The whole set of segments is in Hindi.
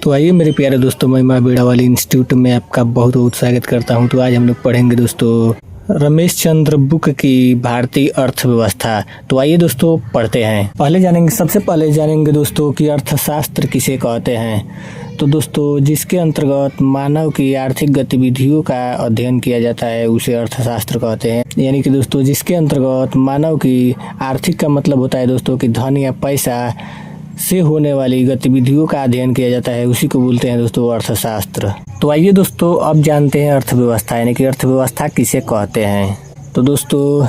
तो आइए मेरे प्यारे दोस्तों, मैं माँ बीड़ा वाली इंस्टीट्यूट में आपका बहुत बहुत स्वागत करता हूं। तो आज हम लोग पढ़ेंगे दोस्तों रमेश चंद्र बुक की भारतीय अर्थव्यवस्था। तो आइए दोस्तों पढ़ते हैं। सबसे पहले जानेंगे दोस्तों कि अर्थशास्त्र किसे कहते हैं। तो दोस्तों जिसके अंतर्गत मानव की आर्थिक गतिविधियों का अध्ययन किया जाता है उसे अर्थशास्त्र कहते हैं। यानी कि दोस्तों जिसके अंतर्गत मानव की आर्थिक का मतलब होता है दोस्तों कि धन या पैसा से होने वाली गतिविधियों का अध्ययन किया जाता है, उसी को बोलते हैं दोस्तों अर्थशास्त्र। तो आइए दोस्तों अब जानते हैं अर्थव्यवस्था यानी कि अर्थव्यवस्था किसे कहते हैं। तो दोस्तों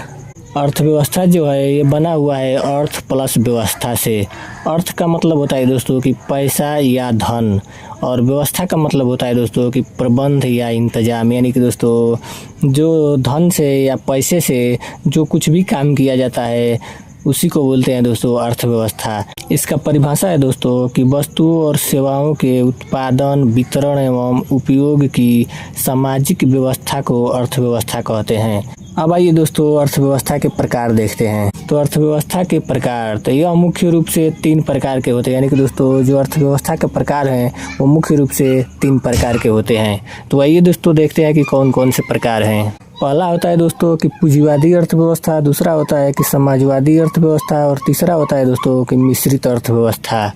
अर्थव्यवस्था जो है ये बना हुआ है अर्थ प्लस व्यवस्था से। अर्थ का मतलब होता है दोस्तों कि पैसा या धन, और व्यवस्था का मतलब होता है दोस्तों कि प्रबंध या इंतजाम। यानी कि दोस्तों जो धन से या पैसे से जो कुछ भी काम किया जाता है उसी को बोलते हैं दोस्तों अर्थव्यवस्था। इसका परिभाषा है दोस्तों कि वस्तुओं और सेवाओं के उत्पादन, वितरण एवं उपयोग की सामाजिक व्यवस्था को अर्थव्यवस्था कहते हैं। अब आइए दोस्तों अर्थव्यवस्था के प्रकार देखते हैं। तो अर्थव्यवस्था के प्रकार तो यह मुख्य रूप से 3 प्रकार के होते हैं। यानी कि दोस्तों जो अर्थव्यवस्था के प्रकार हैं वो मुख्य रूप से 3 प्रकार के होते हैं। तो आइए दोस्तों देखते हैं कि कौन कौन से प्रकार हैं। पहला होता है दोस्तों कि पूंजीवादी अर्थव्यवस्था, दूसरा होता है कि समाजवादी अर्थव्यवस्था, और तीसरा होता है दोस्तों कि मिश्रित अर्थव्यवस्था।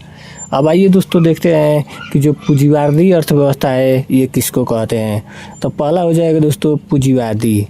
अब आइए दोस्तों देखते हैं कि जो पूंजीवादी अर्थव्यवस्था है ये किसको कहते हैं। तो पहला हो जाएगा दोस्तों पूंजीवादी।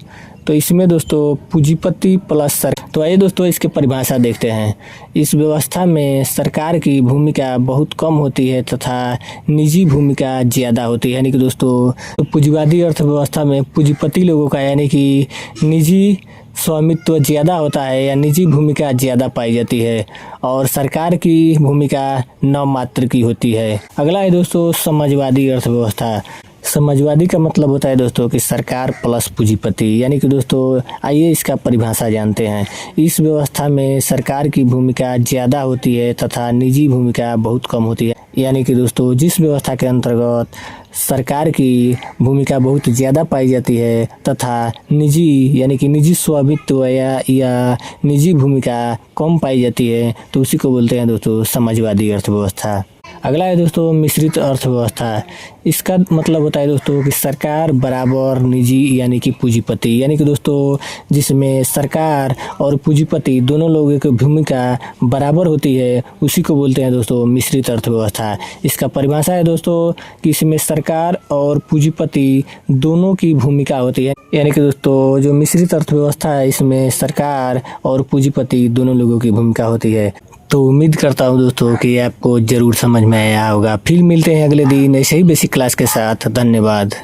तो इसमें दोस्तों पूंजीपति प्लस सरकार। तो आइए दोस्तों इसकी परिभाषा देखते हैं। इस व्यवस्था में सरकार की भूमिका बहुत कम होती है तथा निजी भूमिका ज़्यादा होती है। यानी कि दोस्तों तो पूंजीवादी अर्थव्यवस्था में पूंजीपति लोगों का यानी कि निजी स्वामित्व ज़्यादा होता है या निजी भूमिका ज़्यादा पाई जाती है, और सरकार की भूमिका नाममात्र की होती है। अगला है दोस्तों समाजवादी अर्थव्यवस्था। समाजवादी का मतलब होता है दोस्तों कि सरकार प्लस पूंजीपति। यानी कि दोस्तों आइए इसका परिभाषा जानते हैं। इस व्यवस्था में सरकार की भूमिका ज़्यादा होती है तथा निजी भूमिका बहुत कम होती है। यानी कि दोस्तों जिस व्यवस्था के अंतर्गत सरकार की भूमिका बहुत ज़्यादा पाई जाती है तथा निजी यानी कि निजी स्वामित्व या निजी भूमिका कम पाई जाती है, तो उसी को बोलते हैं दोस्तों समाजवादी अर्थव्यवस्था। अगला है दोस्तों मिश्रित अर्थव्यवस्था। इसका मतलब होता है दोस्तों कि सरकार बराबर निजी यानी कि पूंजीपति। यानी कि दोस्तों जिसमें सरकार और पूंजीपति दोनों लोगों की भूमिका बराबर होती है उसी को बोलते हैं दोस्तों मिश्रित अर्थव्यवस्था। इसका परिभाषा है दोस्तों कि इसमें सरकार और पूंजीपति दोनों की भूमिका होती है। यानी कि दोस्तों जो मिश्रित अर्थव्यवस्था है इसमें सरकार और पूंजीपति दोनों लोगों की भूमिका होती है। तो उम्मीद करता हूँ दोस्तों कि आपको ज़रूर समझ में आया होगा। फिर मिलते हैं अगले दिन ऐसे ही बेसिक क्लास के साथ। धन्यवाद।